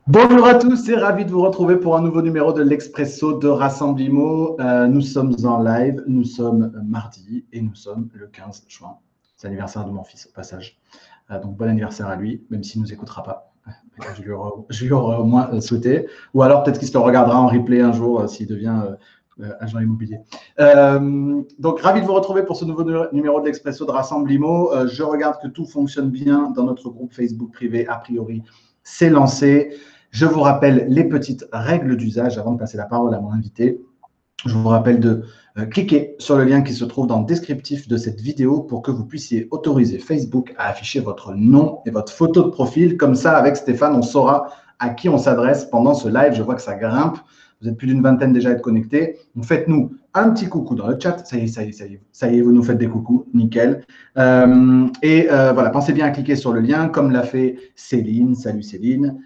Bonjour à tous et ravi de vous retrouver pour un nouveau numéro de l'Expresso de Rassemblimo. Nous sommes en live, nous sommes mardi et nous sommes le 15 juin. C'est l'anniversaire de mon fils au passage. Donc bon anniversaire à lui, même s'il ne nous écoutera pas. Je lui aurais au moins souhaité. Ou alors peut-être qu'il se le regardera en replay un jour s'il devient agent immobilier. Donc ravi de vous retrouver pour ce nouveau numéro de l'Expresso de Rassemblimo. Je regarde que tout fonctionne bien dans notre groupe Facebook privé. A priori, c'est lancé. Je vous rappelle les petites règles d'usage avant de passer la parole à mon invité. Je vous rappelle de cliquer sur le lien qui se trouve dans le descriptif de cette vidéo pour que vous puissiez autoriser Facebook à afficher votre nom et votre photo de profil. Comme ça, avec Stéphane, on saura à qui on s'adresse pendant ce live. Je vois que ça grimpe. Vous êtes plus d'une vingtaine déjà à être connectés. Donc, faites-nous un petit coucou dans le chat. Ça y est, vous nous faites des coucous. Nickel. Voilà, pensez bien à cliquer sur le lien, comme l'a fait Céline. Salut Céline.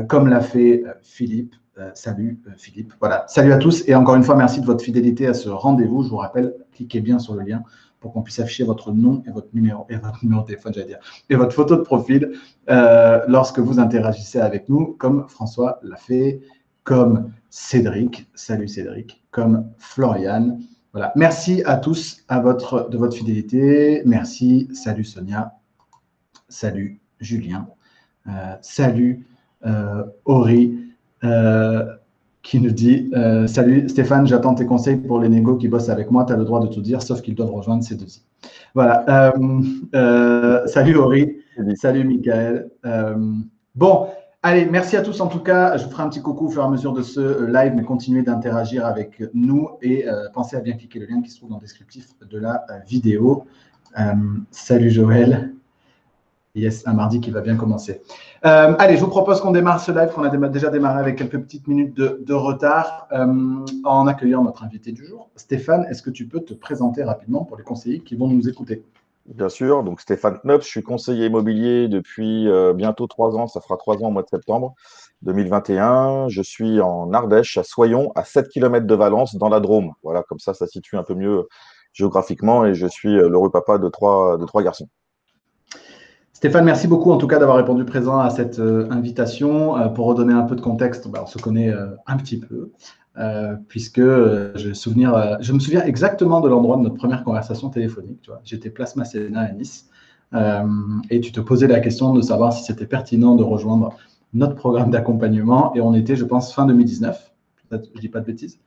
Comme l'a fait Philippe. Salut Philippe. Voilà. Salut à tous et encore une fois, merci de votre fidélité à ce rendez-vous. Je vous rappelle, cliquez bien sur le lien pour qu'on puisse afficher votre nom et votre numéro de téléphone, j'allais dire, et votre photo de profil lorsque vous interagissez avec nous, comme François l'a fait, comme Cédric. Salut Cédric. Comme Floriane. Voilà. Merci à tous de votre fidélité. Merci. Salut Sonia. Salut Julien. Salut Ori. Qui nous dit salut Stéphane, j'attends tes conseils pour les négos qui bossent avec moi. Tu as le droit de tout dire, sauf qu'ils doivent rejoindre ces deux-ci. Voilà. Salut Ori. Salut Michael. Bon, allez, merci à tous en tout cas. Je vous ferai un petit coucou au fur et à mesure de ce live, mais continuez d'interagir avec nous et pensez à bien cliquer le lien qui se trouve dans le descriptif de la vidéo. Salut Joël. Yes, un mardi qui va bien commencer. Allez, je vous propose qu'on démarre ce live qu'on a déjà démarré avec quelques petites minutes de retard en accueillant notre invité du jour. Stéphane, est-ce que tu peux te présenter rapidement pour les conseillers qui vont nous écouter? Bien sûr, donc Stéphane Knopp, je suis conseiller immobilier depuis bientôt 3 ans, ça fera 3 ans au mois de septembre 2021. Je suis en Ardèche, à Soyons, à 7 km de Valence, dans la Drôme. Voilà, comme ça situe un peu mieux géographiquement et je suis l'heureux papa de trois garçons. Stéphane, merci beaucoup en tout cas d'avoir répondu présent à cette invitation. Pour redonner un peu de contexte, on se connaît un petit peu, puisque je me souviens exactement de l'endroit de notre première conversation téléphonique. J'étais place Masséna à Nice et tu te posais la question de savoir si c'était pertinent de rejoindre notre programme d'accompagnement et on était, je pense, fin 2019. Je ne dis pas de bêtises.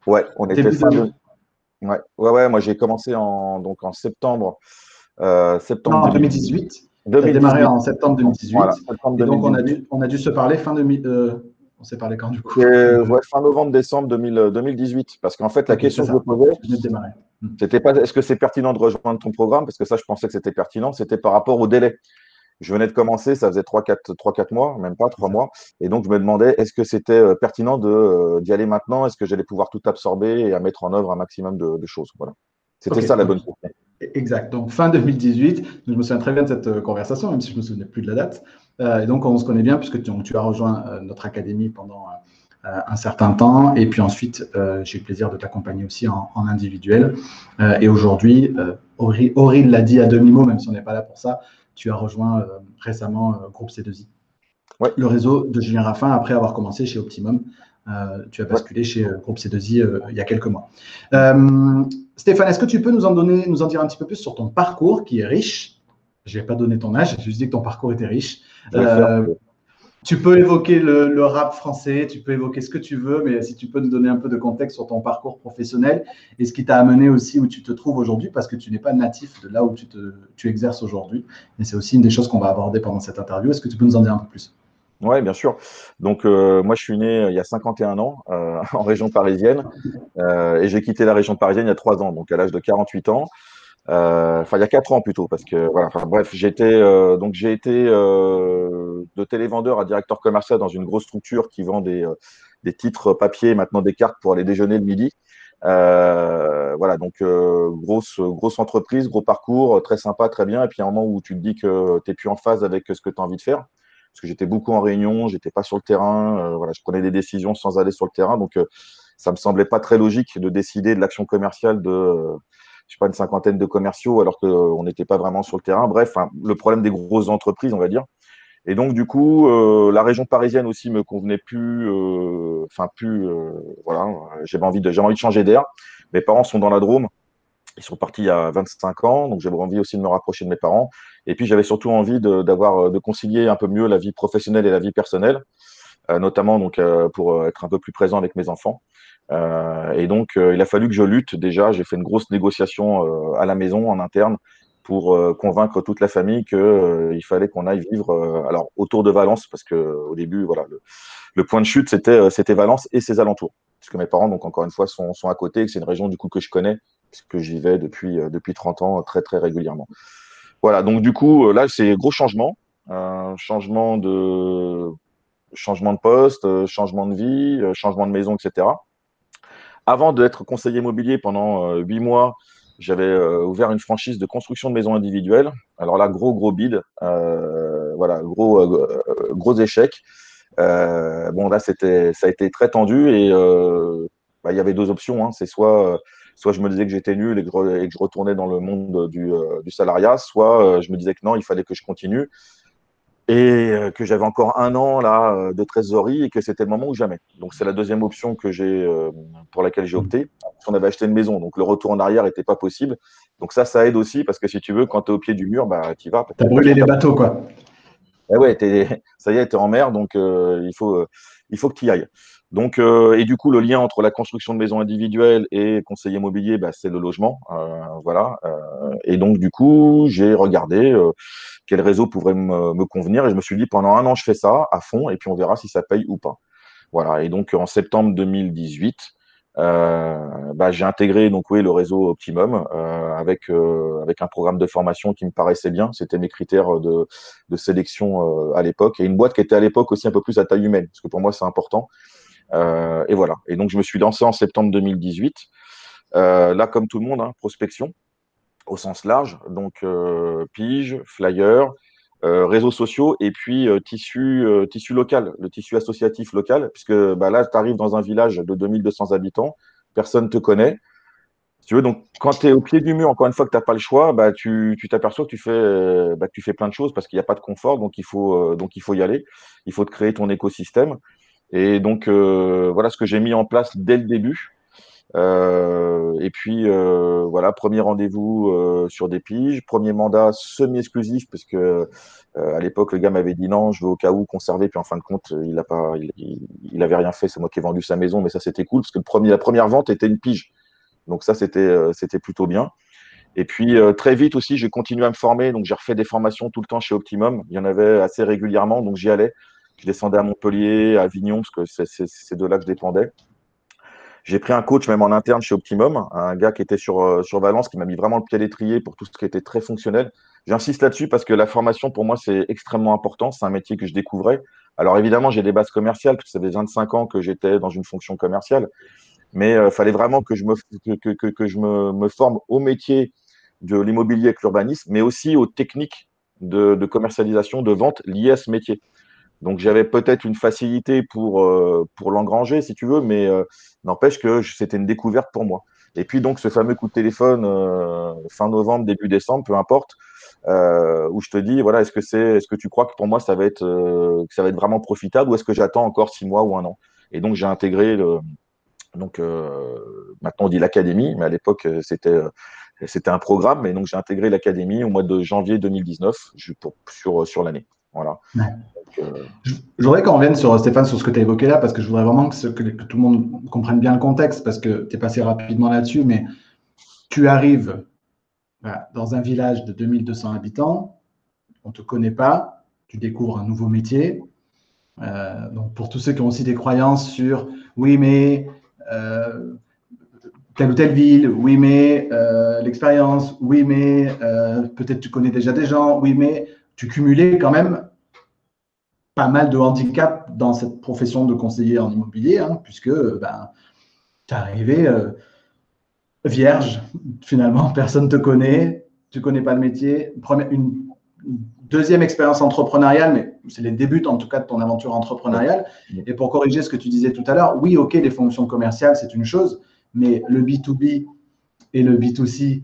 Ouais, on était fin de... Ouais, moi j'ai commencé en septembre. Non, 2018. Tu as démarré en septembre 2018. Voilà, septembre et donc, on a dû se parler fin 2000. On s'est parlé quand du coup fin novembre-décembre 2018. Parce qu'en fait, la question que je me posais, c'était pas est-ce que c'est pertinent de rejoindre ton programme, parce que ça, je pensais que c'était pertinent, c'était par rapport au délai. Je venais de commencer, ça faisait 3-4 mois, même pas 3 mois. Et donc, je me demandais, est-ce que c'était pertinent d'y aller maintenant? Est-ce que j'allais pouvoir tout absorber et à mettre en œuvre un maximum de choses? Voilà. C'était ça la bonne question. Exact. Donc, fin 2018, je me souviens très bien de cette conversation, même si je ne me souvenais plus de la date. Et donc, on se connaît bien puisque tu as rejoint notre académie pendant un certain temps. Et puis ensuite, j'ai eu le plaisir de t'accompagner aussi en individuel. Et aujourd'hui, Auril l'a dit à demi-mot, même si on n'est pas là pour ça, tu as rejoint récemment Groupe C2I. Ouais. Le réseau de Julien Raffin, après avoir commencé chez Optimum. Tu as basculé chez Groupe C2I il y a quelques mois. Stéphane, est-ce que tu peux nous en dire un petit peu plus sur ton parcours qui est riche? Je n'ai pas donné ton âge, j'ai juste dit que ton parcours était riche. Tu peux évoquer le rap français, tu peux évoquer ce que tu veux, mais si tu peux nous donner un peu de contexte sur ton parcours professionnel et ce qui t'a amené aussi où tu te trouves aujourd'hui, parce que tu n'es pas natif de là où tu exerces aujourd'hui. Et c'est aussi une des choses qu'on va aborder pendant cette interview. Est-ce que tu peux nous en dire un peu plus? Oui, bien sûr. Donc, moi, je suis né il y a 51 ans en région parisienne et j'ai quitté la région parisienne il y a 3 ans, donc à l'âge de 48 ans. Enfin, il y a 4 ans plutôt, parce que, voilà, bref, j'ai été de télévendeur à directeur commercial dans une grosse structure qui vend des titres papier, maintenant des cartes pour aller déjeuner le midi. Voilà, donc grosse entreprise, gros parcours, très sympa, très bien. Et puis, à un moment où tu te dis que tu n'es plus en phase avec ce que tu as envie de faire, parce que j'étais beaucoup en réunion, j'étais pas sur le terrain, voilà, je prenais des décisions sans aller sur le terrain, donc ça me semblait pas très logique de décider de l'action commerciale de je sais pas, une cinquantaine de commerciaux alors qu'on n'était pas vraiment sur le terrain. Bref, le problème des grosses entreprises, on va dire. Et donc, du coup, la région parisienne aussi me convenait plus. Voilà, j'avais envie de changer d'air. Mes parents sont dans la Drôme. Ils sont partis il y a 25 ans, donc j'avais envie aussi de me rapprocher de mes parents. Et puis, j'avais surtout envie de concilier un peu mieux la vie professionnelle et la vie personnelle, notamment donc, pour être un peu plus présent avec mes enfants. Et donc, il a fallu que je lutte déjà. J'ai fait une grosse négociation à la maison, en interne, pour convaincre toute la famille qu'il fallait qu'on aille vivre alors, autour de Valence, parce qu'au début, voilà, le point de chute, c'était Valence et ses alentours. Parce que mes parents, donc encore une fois, sont à côté, et que c'est une région du coup que je connais, puisque j'y vais depuis 30 ans très, très régulièrement. Voilà, donc du coup, là, c'est gros changement. Changement de poste, changement de vie, changement de maison, etc. Avant d'être conseiller immobilier pendant 8 mois, j'avais ouvert une franchise de construction de maisons individuelles. Alors là, gros bid, voilà, gros échec. Bon, là, ça a été très tendu et il y avait deux options, hein. C'est soit je me disais que j'étais nul et que je retournais dans le monde du salariat, soit je me disais que non, il fallait que je continue et que j'avais encore un an là de trésorerie et que c'était le moment ou jamais. Donc c'est la deuxième option pour laquelle j'ai opté. On avait acheté une maison, donc le retour en arrière n'était pas possible. Donc ça aide aussi parce que si tu veux, quand tu es au pied du mur, bah tu y vas. Tu as brûlé les bateaux, quoi. Eh ouais, ça y est, tu es en mer, donc il faut que tu y ailles. Donc, et du coup, le lien entre la construction de maisons individuelles et conseiller immobilier, bah, c'est le logement. Voilà. Et donc, du coup, j'ai regardé quel réseau pourrait me convenir et je me suis dit, pendant un an, je fais ça à fond et puis on verra si ça paye ou pas. Voilà. Et donc, en septembre 2018, j'ai intégré donc, oui, le réseau Optimum avec un programme de formation qui me paraissait bien. C'était mes critères de sélection à l'époque. Et une boîte qui était à l'époque aussi un peu plus à taille humaine, parce que pour moi, c'est important. Et voilà. Et donc, je me suis lancé en septembre 2018. Là, comme tout le monde, hein, prospection au sens large. Donc, pige, flyer, réseaux sociaux et puis tissu local, le tissu associatif local, puisque là, tu arrives dans un village de 2200 habitants, personne ne te connaît. Si tu veux, donc, quand tu es au pied du mur, encore une fois que tu n'as pas le choix, tu t'aperçois que tu fais plein de choses parce qu'il n'y a pas de confort, donc il faut y aller. Il faut te créer ton écosystème. Et donc, voilà ce que j'ai mis en place dès le début. Et puis, voilà, premier rendez-vous sur des piges, premier mandat semi-exclusif, parce que à l'époque, le gars m'avait dit non, je veux au cas où conserver, puis en fin de compte, il avait rien fait, c'est moi qui ai vendu sa maison, mais ça, c'était cool, parce que la première vente était une pige. Donc ça, c'était plutôt bien. Et puis, très vite aussi, j'ai continué à me former, donc j'ai refait des formations tout le temps chez Optimum. Il y en avait assez régulièrement, donc j'y allais. Je descendais à Montpellier, à Avignon, parce que c'est de là que je dépendais. J'ai pris un coach même en interne chez Optimum, un gars qui était sur Valence, qui m'a mis vraiment le pied à l'étrier pour tout ce qui était très fonctionnel. J'insiste là-dessus parce que la formation, pour moi, c'est extrêmement important. C'est un métier que je découvrais. Alors évidemment, j'ai des bases commerciales, parce que ça fait 25 ans que j'étais dans une fonction commerciale. Mais il fallait vraiment que je me forme au métier de l'immobilier avec l'urbanisme, mais aussi aux techniques de commercialisation, de vente liées à ce métier. Donc j'avais peut-être une facilité pour l'engranger, si tu veux, mais n'empêche que c'était une découverte pour moi. Et puis donc ce fameux coup de téléphone fin novembre, début décembre, peu importe, où je te dis, voilà, est-ce que tu crois que pour moi que ça va être vraiment profitable ou est-ce que j'attends encore 6 mois ou un an? Et donc j'ai intégré maintenant on dit l'académie, mais à l'époque c'était un programme, mais donc j'ai intégré l'académie au mois de janvier 2019 sur l'année. Voilà. Ouais. Donc, Je voudrais qu'on revienne sur Stéphane, sur ce que tu as évoqué là, parce que je voudrais vraiment que tout le monde comprenne bien le contexte, parce que tu es passé rapidement là-dessus, mais tu arrives dans un village de 2200 habitants, on ne te connaît pas, tu découvres un nouveau métier. Donc pour tous ceux qui ont aussi des croyances sur oui, mais telle ou telle ville, oui, mais l'expérience, oui, mais peut-être tu connais déjà des gens, oui, mais tu cumulais quand même pas mal de handicaps dans cette profession de conseiller en immobilier, hein, puisque tu es arrivé vierge, finalement, personne ne te connaît, tu ne connais pas le métier. Une deuxième expérience entrepreneuriale, mais c'est les débuts en tout cas de ton aventure entrepreneuriale. Et pour corriger ce que tu disais tout à l'heure, oui, ok, les fonctions commerciales, c'est une chose, mais le B2B et le B2C,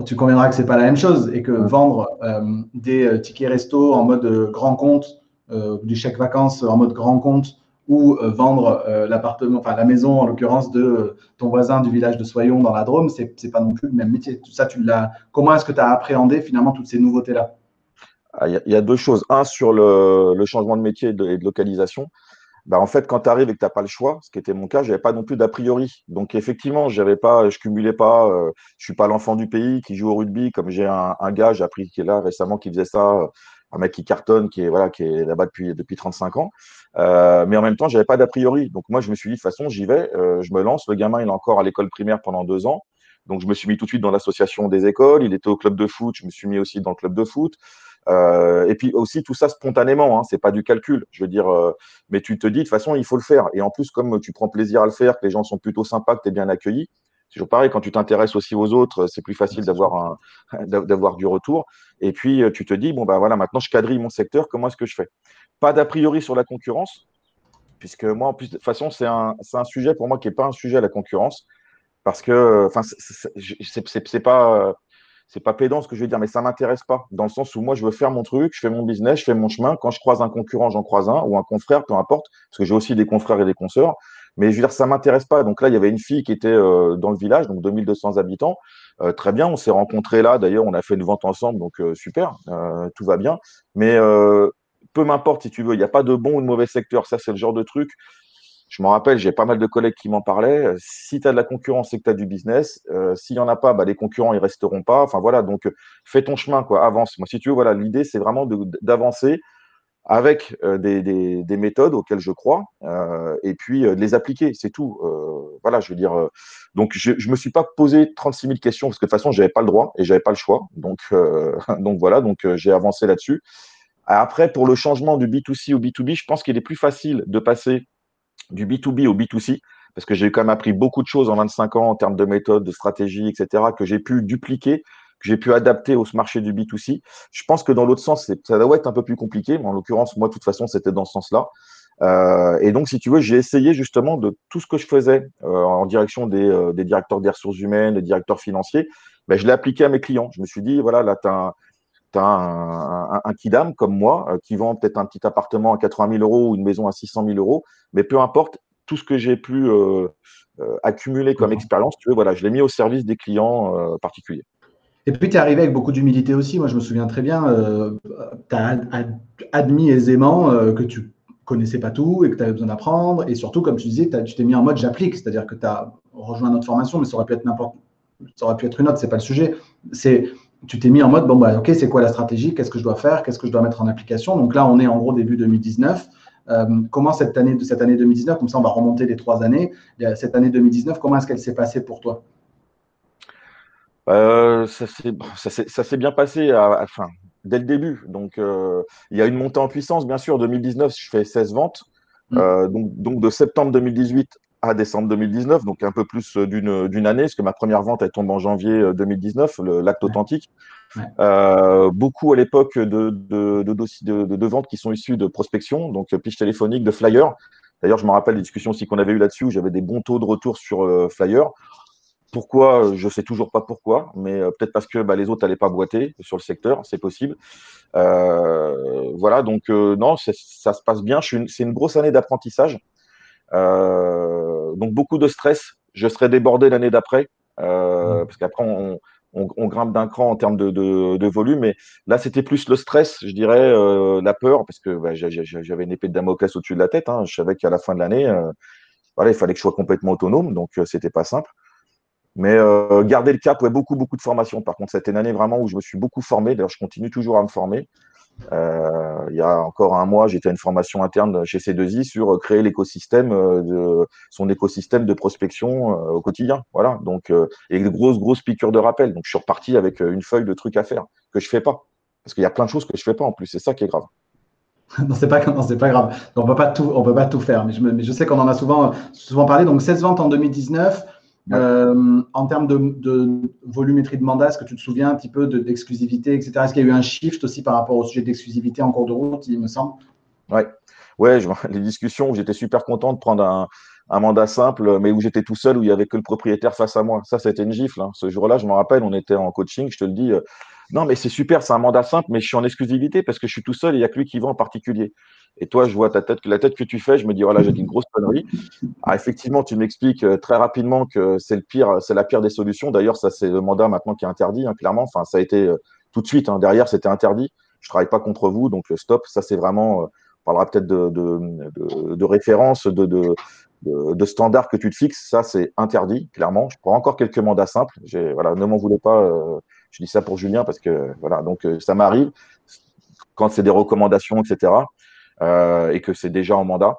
tu conviendras que ce n'est pas la même chose et que vendre des tickets resto en mode grand compte, du chèque vacances en mode grand compte ou vendre l'appartement, enfin la maison en l'occurrence de ton voisin du village de Soyons dans la Drôme, c'est pas non plus le même métier. Tout ça, comment est-ce que tu as appréhendé finalement toutes ces nouveautés-là? Il y a deux choses. Un, sur le changement de métier et de localisation. Bah, en fait, quand tu arrives et que tu n'as pas le choix, ce qui était mon cas, je n'avais pas non plus d'a priori. Donc, effectivement, je ne cumulais pas. Je ne suis pas l'enfant du pays qui joue au rugby, comme j'ai un gars, j'ai appris qui est là récemment, qui faisait ça, un mec qui cartonne, qui est là-bas depuis 35 ans. Mais en même temps, je n'avais pas d'a priori. Donc, moi, je me suis dit, de toute façon, j'y vais, je me lance. Le gamin, il est encore à l'école primaire pendant 2 ans. Donc, je me suis mis tout de suite dans l'association des écoles. Il était au club de foot. Je me suis mis aussi dans le club de foot. Et puis aussi, tout ça spontanément, hein, c'est pas du calcul. Je veux dire, mais tu te dis, de toute façon, il faut le faire. Et en plus, comme tu prends plaisir à le faire, que les gens sont plutôt sympas, que tu es bien accueilli, c'est toujours pareil, quand tu t'intéresses aussi aux autres, c'est plus facile d'avoir du retour. Et puis, tu te dis, bon, bah voilà, maintenant, je quadrille mon secteur, comment est-ce que je fais? Pas d'a priori sur la concurrence, puisque moi, en plus, de toute façon, c'est un sujet pour moi qui n'est pas un sujet à la concurrence, parce que, enfin, c'est pas pédant ce que je veux dire, mais ça ne m'intéresse pas, dans le sens où moi, je veux faire mon truc, je fais mon business, je fais mon chemin. Quand je croise un concurrent, j'en croise un, ou un confrère, peu importe, parce que j'ai aussi des confrères et des consoeurs. Mais je veux dire, ça ne m'intéresse pas. Donc là, il y avait une fille qui était dans le village, donc 2200 habitants. Très bien, on s'est rencontrés là. D'ailleurs, on a fait une vente ensemble, donc super, tout va bien. Mais peu m'importe si tu veux, il n'y a pas de bon ou de mauvais secteur. Ça, c'est le genre de truc. Je m'en rappelle, j'ai pas mal de collègues qui m'en parlaient. Si tu as de la concurrence, c'est que tu as du business. S'il n'y en a pas, bah, les concurrents, ils resteront pas. Enfin voilà, donc fais ton chemin, quoi, avance. Moi, si tu veux, voilà, l'idée, c'est vraiment d'avancer avec des méthodes auxquelles je crois et puis de les appliquer, c'est tout. Voilà, je veux dire. Donc, je ne me suis pas posé 36 000 questions parce que de toute façon, je n'avais pas le droit et je n'avais pas le choix. Donc, donc voilà, donc j'ai avancé là-dessus. Après, pour le changement du B2C au B2B, je pense qu'il est plus facile de passer du B2B au B2C, parce que j'ai quand même appris beaucoup de choses en 25 ans en termes de méthode, de stratégie, etc., que j'ai pu dupliquer, que j'ai pu adapter au marché du B2C. Je pense que dans l'autre sens, ça doit être un peu plus compliqué, mais en l'occurrence, moi, de toute façon, c'était dans ce sens-là. Et donc, si tu veux, j'ai essayé justement de tout ce que je faisais en direction des directeurs des ressources humaines, des directeurs financiers, ben, je l'ai appliqué à mes clients. Je me suis dit, voilà, là, tu as un kidam comme moi qui vend peut-être un petit appartement à 80 000 euros ou une maison à 600 000 euros, mais peu importe, tout ce que j'ai pu accumuler comme expérience, tu veux, voilà, je l'ai mis au service des clients particuliers. Et puis, tu es arrivé avec beaucoup d'humilité aussi. Moi, je me souviens très bien, tu as admis aisément que tu connaissais pas tout et que tu avais besoin d'apprendre. Et surtout, comme tu disais, tu t'es mis en mode j'applique, c'est-à-dire que tu as rejoint notre formation, mais ça aurait pu être ça aurait pu être une autre, c'est pas le sujet. Tu t'es mis en mode bon, bah, ok, c'est quoi la stratégie? Qu'est-ce que je dois faire? Qu'est-ce que je dois mettre en application? Donc là, on est en gros début 2019. Comment cette année 2019, comme ça, on va remonter les 3 années. Cette année 2019, comment est-ce qu'elle s'est passée pour toi? Ça s'est bien passé enfin, dès le début. Donc, il y a une montée en puissance, bien sûr. 2019, je fais 16 ventes. Donc, de septembre 2018 à décembre 2019, donc un peu plus d'une année, parce que ma première vente, elle tombe en janvier 2019, l'acte authentique. Ouais. Beaucoup à l'époque de ventes qui sont issues de prospection, donc pitch téléphonique, de flyers. D'ailleurs, je me rappelle des discussions aussi qu'on avait eues là-dessus, où j'avais des bons taux de retour sur flyers. Pourquoi? Je ne sais toujours pas pourquoi, mais peut-être parce que les autres n'allaient pas boiter sur le secteur, c'est possible. Voilà, donc non, ça se passe bien. C'est une grosse année d'apprentissage. Donc beaucoup de stress. Je serai débordé l'année d'après, parce qu'après, on grimpe d'un cran en termes de volume. Mais là, c'était plus le stress, je dirais, la peur, parce que j'avais une épée de Damoclès au-dessus de la tête. Hein. Je savais qu'à la fin de l'année, voilà, il fallait que je sois complètement autonome, donc c'était pas simple. Mais garder le cap, ouais, beaucoup de formations. Par contre, c'était une année vraiment où je me suis beaucoup formé. D'ailleurs, je continue toujours à me former. Il y a encore un mois, j'étais à une formation interne chez C2I sur créer son écosystème de prospection au quotidien. Voilà. Donc, et de grosses piqûres de rappel. Donc, je suis reparti avec une feuille de trucs à faire que je fais pas. Parce qu'il y a plein de choses que je fais pas en plus. C'est ça qui est grave. Non, c'est pas, non, c'est pas grave. On peut pas tout faire. Mais je sais qu'on en a souvent parlé. Donc, 16 ventes en 2019. Ouais. En termes de volumétrie de mandat, est-ce que tu te souviens un petit peu d'exclusivité, etc. Est-ce qu'il y a eu un shift aussi par rapport au sujet d'exclusivité en cours de route, il me semble? Ouais, les discussions où j'étais super content de prendre un mandat simple, mais où j'étais tout seul, où il n'y avait que le propriétaire face à moi. Ça, c'était une gifle, hein. Ce jour-là, je me rappelle, on était en coaching, je te le dis. Non, mais c'est super, c'est un mandat simple, mais je suis en exclusivité parce que je suis tout seul et il n'y a que lui qui vend en particulier. Et toi, je vois ta tête, la tête que tu fais, je me dis, voilà, j'ai dit une grosse connerie. Ah, effectivement, tu m'expliques très rapidement que c'est le pire, c'est la pire des solutions. D'ailleurs, ça, c'est le mandat maintenant qui est interdit, hein, clairement. Enfin, ça a été tout de suite, hein, derrière, c'était interdit. Je ne travaille pas contre vous, donc stop. Ça, c'est vraiment, on parlera peut-être de référence, de standards que tu te fixes. Ça, c'est interdit, clairement. Je prends encore quelques mandats simples. Voilà, ne m'en voulez pas. Je dis ça pour Julien parce que, voilà, donc ça m'arrive quand c'est des recommandations, etc. Et que c'est déjà en mandat.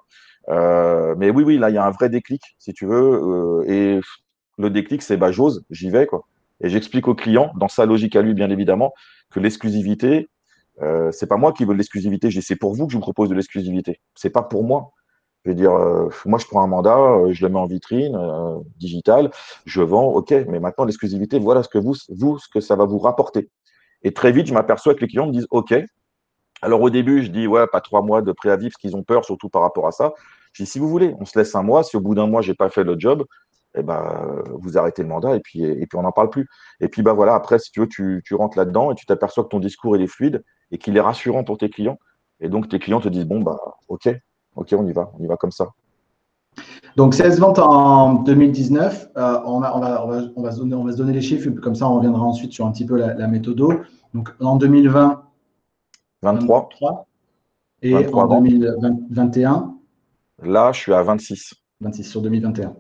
Mais oui, oui, là, il y a un vrai déclic, si tu veux. Et le déclic, c'est bah, j'ose, j'y vais, quoi. Et j'explique au client, dans sa logique à lui, bien évidemment, que l'exclusivité, c'est pas moi qui veux de l'exclusivité. Je dis, c'est pour vous que je vous propose de l'exclusivité. C'est pas pour moi. Je veux dire, moi, je prends un mandat, je le mets en vitrine, digital, je vends, ok, mais maintenant, l'exclusivité, voilà ce que ce que ça va vous rapporter. Et très vite, je m'aperçois que les clients me disent, ok. Alors au début, je dis, ouais, pas 3 mois de préavis parce qu'ils ont peur, surtout par rapport à ça. Je dis, si vous voulez, on se laisse un mois. Si au bout d'un mois, je n'ai pas fait le job, eh ben, vous arrêtez le mandat et puis on n'en parle plus. Et puis bah, voilà, après, si tu veux, tu rentres là-dedans et tu t'aperçois que ton discours il est fluide et qu'il est rassurant pour tes clients. Et donc tes clients te disent, bon, bah, ok, on y va comme ça. Donc 16 ventes en 2019. On va se donner les chiffres, comme ça on reviendra ensuite sur un petit peu la méthodo. Donc en 2020, 23, 23 et en 23 ventes. 2021, Là, je suis à 26. 26 sur 2021.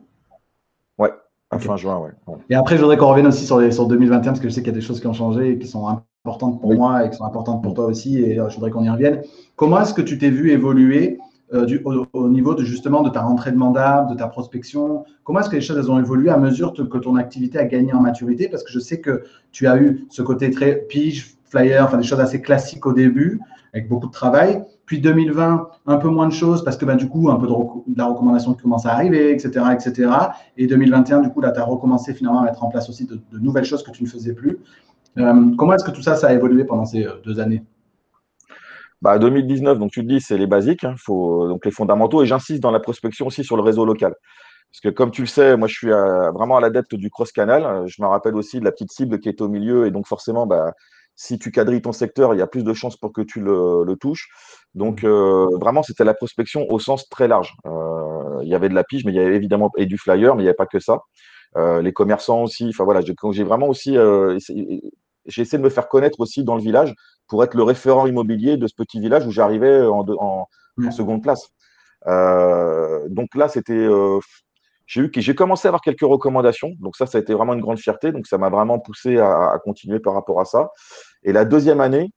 Ouais, à Ok. fin juin, ouais. Ouais. Et après, je voudrais qu'on revienne aussi sur 2021 parce que je sais qu'il y a des choses qui ont changé et qui sont importantes pour Oui. moi et qui sont importantes pour toi aussi. Et je voudrais qu'on y revienne. Comment est-ce que tu t'es vu évoluer au niveau de justement de ta rentrée de mandat, de ta prospection? Comment est-ce que les choses elles ont évolué à mesure que ton activité a gagné en maturité? Parce que je sais que tu as eu ce côté très pige, flyer, enfin des choses assez classiques au début, avec beaucoup de travail. Puis 2020, un peu moins de choses parce que du coup, un peu de la recommandation qui commence à arriver, etc., etc. Et 2021, du coup, là, tu as recommencé finalement à mettre en place aussi de nouvelles choses que tu ne faisais plus. Comment est-ce que tout ça, ça a évolué pendant ces 2 années? Bah, 2019, donc tu te dis, c'est les basiques, hein, donc les fondamentaux. Et j'insiste dans la prospection aussi sur le réseau local. Parce que comme tu le sais, moi je suis vraiment à l'adepte du cross-canal. Je me rappelle aussi de la petite cible qui est au milieu. Et donc forcément, bah, si tu quadrilles ton secteur, il y a plus de chances pour que tu le touches. Donc vraiment, c'était la prospection au sens très large. Il y avait de la pige, mais il y avait évidemment et du flyer, mais il n'y avait pas que ça. Les commerçants aussi. Enfin voilà, j'ai vraiment aussi j'ai essayé de me faire connaître aussi dans le village pour être le référent immobilier de ce petit village où j'arrivais en seconde place. Donc là, j'ai commencé à avoir quelques recommandations. Donc ça a été vraiment une grande fierté. Donc ça m'a vraiment poussé à continuer par rapport à ça. Et la deuxième année,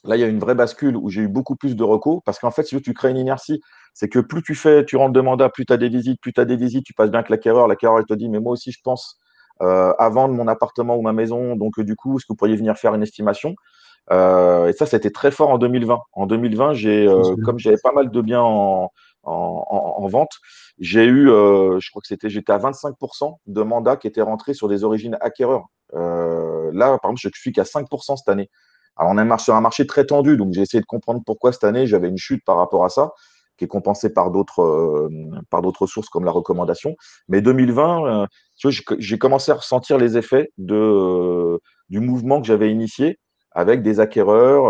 là, il y a une vraie bascule où j'ai eu beaucoup plus de recos parce qu'en fait, si tu crées une inertie, c'est que plus tu rentres de mandat, plus tu as des visites, tu passes bien avec l'acquéreur. L'acquéreur, il te dit, mais moi aussi, je pense à vendre mon appartement ou ma maison. Donc, du coup, est-ce que vous pourriez venir faire une estimation? Et ça a été très fort en 2020. En 2020, comme j'avais pas mal de biens en vente, j'ai eu, je crois que j'étais à 25% de mandats qui étaient rentrés sur des origines acquéreurs. Là, par exemple, je suis qu'à 5% cette année. Alors, on est sur un marché très tendu, donc j'ai essayé de comprendre pourquoi cette année j'avais une chute par rapport à ça, qui est compensée par d'autres sources comme la recommandation. Mais 2020, tu vois, j'ai commencé à ressentir les effets du mouvement que j'avais initié avec des acquéreurs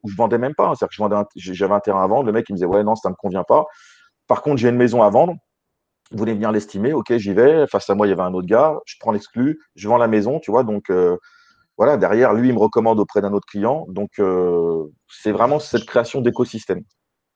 où je vendais même pas. C'est-à-dire que j'avais un terrain à vendre, le mec il me disait ouais non ça me convient pas. Par contre j'ai une maison à vendre, vous voulez venir l'estimer, ok j'y vais. Face à moi il y avait un autre gars, je prends l'exclu, je vends la maison, tu vois donc voilà derrière lui il me recommande auprès d'un autre client. Donc c'est vraiment cette création d'écosystème.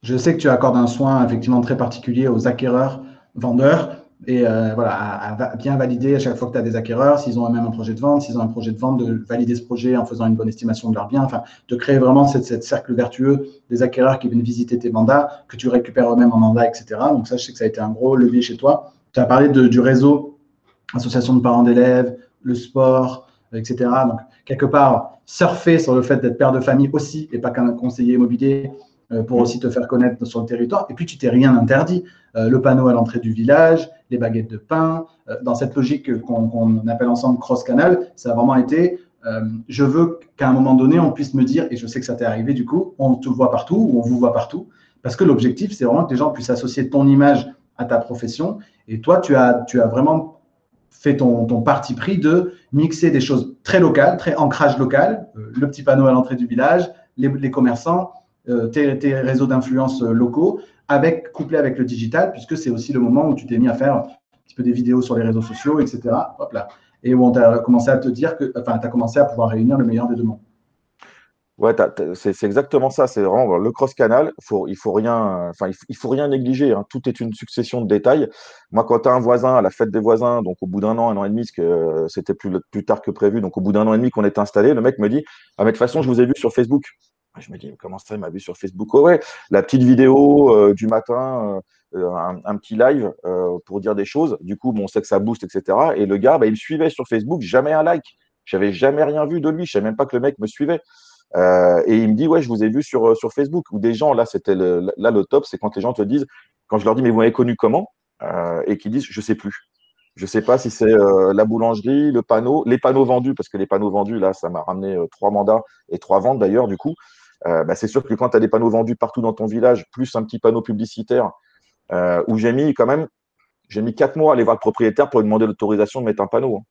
Je sais que tu accordes un soin effectivement très particulier aux acquéreurs, vendeurs, et voilà, à bien valider à chaque fois que tu as des acquéreurs, s'ils ont même un projet de vente, s'ils ont un projet de vente, de valider ce projet en faisant une bonne estimation de leurs biens, enfin, de créer vraiment cette cercle vertueux des acquéreurs qui viennent visiter tes mandats, que tu récupères eux-mêmes en mandat, etc. Donc ça, je sais que ça a été un gros levier chez toi. Tu as parlé du réseau, association de parents d'élèves, le sport, etc. Donc, quelque part, surfer sur le fait d'être père de famille aussi et pas qu'un conseiller immobilier pour aussi te faire connaître sur le territoire. Et puis, tu t'es rien interdit. Le panneau à l'entrée du village, les baguettes de pain, dans cette logique qu'on appelle ensemble cross-canal, ça a vraiment été je veux qu'à un moment donné, on puisse me dire, et je sais que ça t'est arrivé du coup, on te voit partout ou on vous voit partout, parce que l'objectif, c'est vraiment que les gens puissent associer ton image à ta profession. Et toi, tu as vraiment fait ton parti pris de mixer des choses très locales, très ancrage local, le petit panneau à l'entrée du village, les commerçants, tes réseaux d'influence locaux, couplé avec le digital, puisque c'est aussi le moment où tu t'es mis à faire un petit peu des vidéos sur les réseaux sociaux, etc. Hop là. Et où on t'a commencé à te dire que, enfin, tu as commencé à pouvoir réunir le meilleur des deux mondes. Ouais, c'est exactement ça. C'est vraiment le cross-canal. Il faut rien, enfin, il faut rien négliger, hein. Tout est une succession de détails. Moi, quand tu as un voisin à la fête des voisins, donc au bout un an et demi, parce que c'était plus tard que prévu, donc au bout d'un an et demi qu'on était installé, le mec me dit, ah, mais de toute façon, je vous ai vu sur Facebook. Je me dis, comment ça, il m'a vu sur Facebook? Oh, ouais, la petite vidéo du matin, un petit live pour dire des choses. Du coup, bon, on sait que ça booste, etc. Et le gars, bah, il me suivait sur Facebook, jamais un like. J'avais jamais rien vu de lui. Je savais même pas que le mec me suivait. Et il me dit, ouais, je vous ai vu sur Facebook. Ou des gens, là, là, le top, c'est quand les gens te disent, quand je leur dis, mais vous m'avez connu comment? Et qu'ils disent, je sais plus. Je sais pas si c'est la boulangerie, le panneau, les panneaux vendus, parce que les panneaux vendus, là, ça m'a ramené 3 mandats et 3 ventes d'ailleurs, du coup. Bah, c'est sûr que quand tu as des panneaux vendus partout dans ton village, plus un petit panneau publicitaire, où j'ai mis 4 mois à aller voir le propriétaire pour lui demander l'autorisation de mettre un panneau, hein.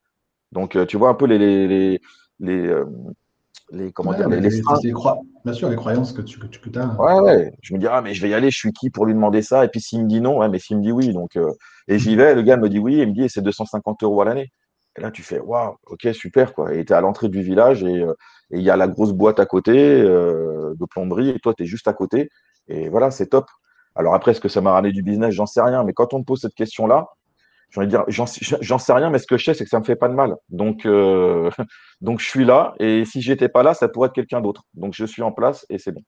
Donc, tu vois un peu les, euh, comment Ouais, dire, mais les freins. bien sûr, les croyances que tu as. Ouais, ouais. Je me dis, ah, mais je vais y aller, je suis qui pour lui demander ça? Et puis s'il me dit non, ouais, mais s'il me dit oui. Donc, et j'y vais, le gars me dit oui, il me dit, et c'est 250 euros à l'année. Et là, tu fais, waouh, ok, super, quoi. Et tu es à l'entrée du village et il y a la grosse boîte à côté de plomberie et toi, tu es juste à côté. Et voilà, c'est top. Alors après, est-ce que ça m'a ramené du business? J'en sais rien. Mais quand on me pose cette question-là, j'ai envie de dire, j'en sais rien, mais ce que je sais, c'est que ça me fait pas de mal. Donc, donc je suis là. Et si j'étais pas là, ça pourrait être quelqu'un d'autre. Donc, je suis en place et c'est bon.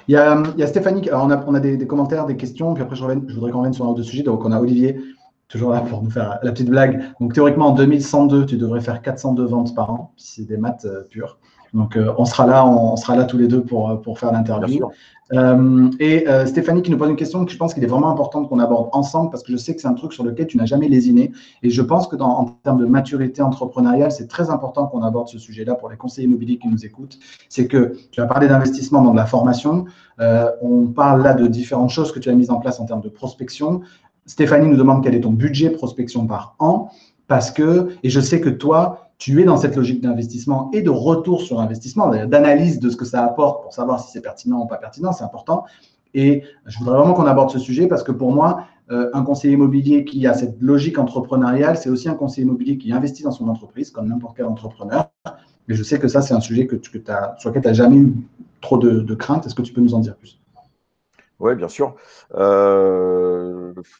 Il y a Stéphanie, alors on a des commentaires, des questions, puis après je voudrais qu'on revienne sur un autre sujet. Donc on a Olivier, toujours là pour nous faire la petite blague. Donc théoriquement en 2102, tu devrais faire 402 ventes par an, si c'est des maths pures. Donc on sera là tous les deux pour faire Bien l'interview. sûr. Stéphanie qui nous pose une question que je pense qu'il est vraiment important qu'on aborde ensemble parce que je sais que c'est un truc sur lequel tu n'as jamais lésiné. Et je pense que en termes de maturité entrepreneuriale, c'est très important qu'on aborde ce sujet-là pour les conseillers immobiliers qui nous écoutent. C'est que tu as parlé d'investissement dans de la formation. On parle là de différentes choses que tu as mises en place en termes de prospection. Stéphanie nous demande quel est ton budget prospection par an parce que, et je sais que toi, tu es dans cette logique d'investissement et de retour sur investissement, d'analyse de ce que ça apporte pour savoir si c'est pertinent ou pas pertinent, c'est important. Et je voudrais vraiment qu'on aborde ce sujet parce que pour moi, un conseiller immobilier qui a cette logique entrepreneuriale, c'est aussi un conseiller immobilier qui investit dans son entreprise, comme n'importe quel entrepreneur. Et je sais que ça, c'est un sujet sur lequel tu n'as jamais eu trop de crainte. Est-ce que tu peux nous en dire plus? Oui, bien sûr. Et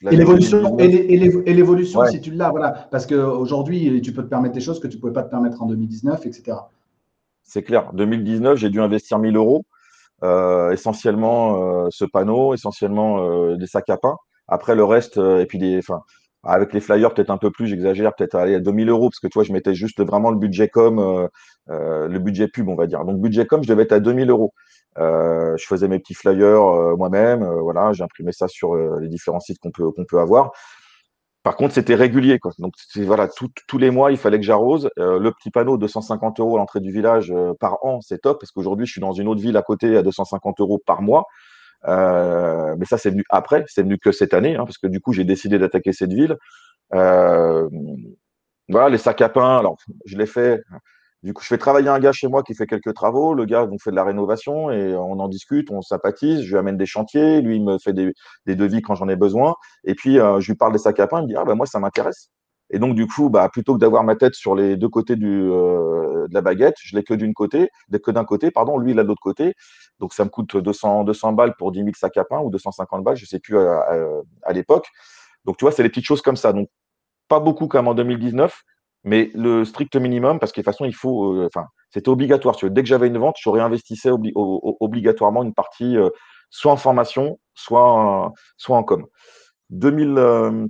L'année l'évolution, 2019, et l'évolution, ouais, si tu l'as, voilà. Parce qu'aujourd'hui, tu peux te permettre des choses que tu ne pouvais pas te permettre en 2019, etc. c'est clair. 2019, j'ai dû investir 1000 euros, essentiellement ce panneau, essentiellement des sacs à pain. Après, le reste, et puis enfin, avec les flyers, peut-être un peu plus, j'exagère, peut-être aller à 2000 euros, parce que tu vois, je mettais juste vraiment le budget com, le budget pub, on va dire. Donc, budget com, je devais être à 2000 euros. Je faisais mes petits flyers moi-même, voilà, j'imprimais ça sur les différents sites qu'on peut avoir. Par contre, c'était régulier, quoi. Donc, voilà, tous les mois, il fallait que j'arrose. Le petit panneau, 250 euros à l'entrée du village par an, c'est top, parce qu'aujourd'hui, je suis dans une autre ville à côté à 250 euros par mois. Mais ça, c'est venu après, c'est venu que cette année, hein, parce que du coup, j'ai décidé d'attaquer cette ville. Euh, voilà, les sacs à pain, alors, je l'ai fait. Du coup, je fais travailler un gars chez moi qui fait quelques travaux. Le gars, on fait de la rénovation et on en discute, on sympathise. Je lui amène des chantiers. Lui, il me fait des devis quand j'en ai besoin. Et puis, je lui parle des sacs à pain. Il me dit, ah, bah, moi, ça m'intéresse. Et donc, du coup, bah, plutôt que d'avoir ma tête sur les deux côtés de la baguette, je l'ai que d'un côté, pardon. Lui, il a de l'autre côté. Donc, ça me coûte 200 balles pour 10 000 sacs à pain ou 250 balles, je ne sais plus à l'époque. Donc, tu vois, c'est des petites choses comme ça. Donc, pas beaucoup comme en 2019, mais le strict minimum, parce que de toute façon, enfin, c'était obligatoire. Tu vois. Dès que j'avais une vente, je réinvestissais obligatoirement une partie, soit en formation, soit en com. 2000,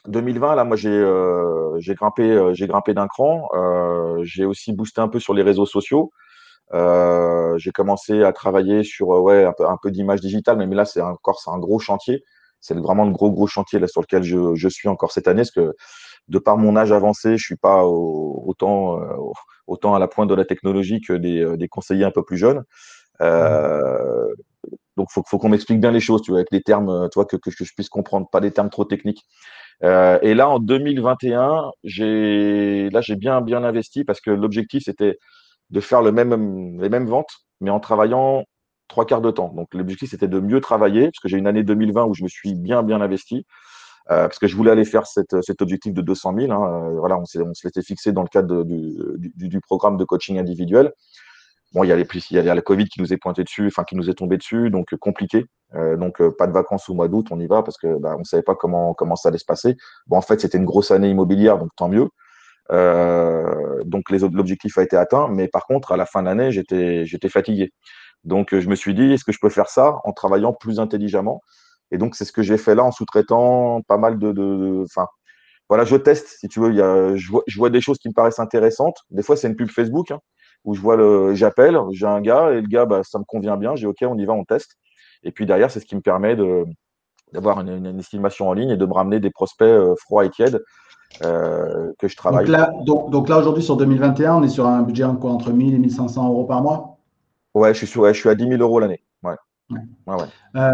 2020, là, moi, j'ai grimpé d'un cran. J'ai aussi boosté un peu sur les réseaux sociaux. J'ai commencé à travailler sur ouais, un peu d'image digitale, mais là, c'est un gros chantier. C'est vraiment le gros chantier là, sur lequel je suis encore cette année, parce que de par mon âge avancé, je suis pas autant à la pointe de la technologie que des conseillers un peu plus jeunes. Euh, donc faut qu'on m'explique bien les choses, tu vois, avec des termes, toi, que je puisse comprendre, pas des termes trop techniques. Et là, en 2021, j'ai bien investi parce que l'objectif, c'était de faire les mêmes ventes, mais en travaillant trois quarts de temps. Donc, l'objectif, c'était de mieux travailler, parce que j'ai une année 2020 où je me suis bien investi, parce que je voulais aller faire cet objectif de 200 000. Hein. Voilà, on se l'était fixé dans le cadre du programme de coaching individuel. Bon, il y a la Covid qui nous est pointé dessus, enfin qui nous est tombé dessus, donc compliqué. Pas de vacances au mois d'août, on y va parce que on ne savait pas comment ça allait se passer. Bon, en fait, c'était une grosse année immobilière, donc tant mieux. Donc l'objectif a été atteint, mais par contre, à la fin de l'année, j'étais fatigué. Donc je me suis dit, est-ce que je peux faire ça en travaillant plus intelligemment? Et donc c'est ce que j'ai fait là en sous-traitant pas mal enfin, voilà, je teste, si tu veux. Je vois des choses qui me paraissent intéressantes. Des fois, c'est une pub Facebook, hein, où j'appelle, j'ai un gars, et le gars, ça me convient bien. J'ai OK, on y va, on teste. Et puis derrière, c'est ce qui me permet d'avoir une estimation en ligne et de me ramener des prospects froids et tièdes que je travaille. Donc là aujourd'hui, sur 2021, on est sur un budget entre 1000 et 1500 euros par mois. Ouais, je suis à 10 000 euros l'année. Ouais. Ouais. Ouais.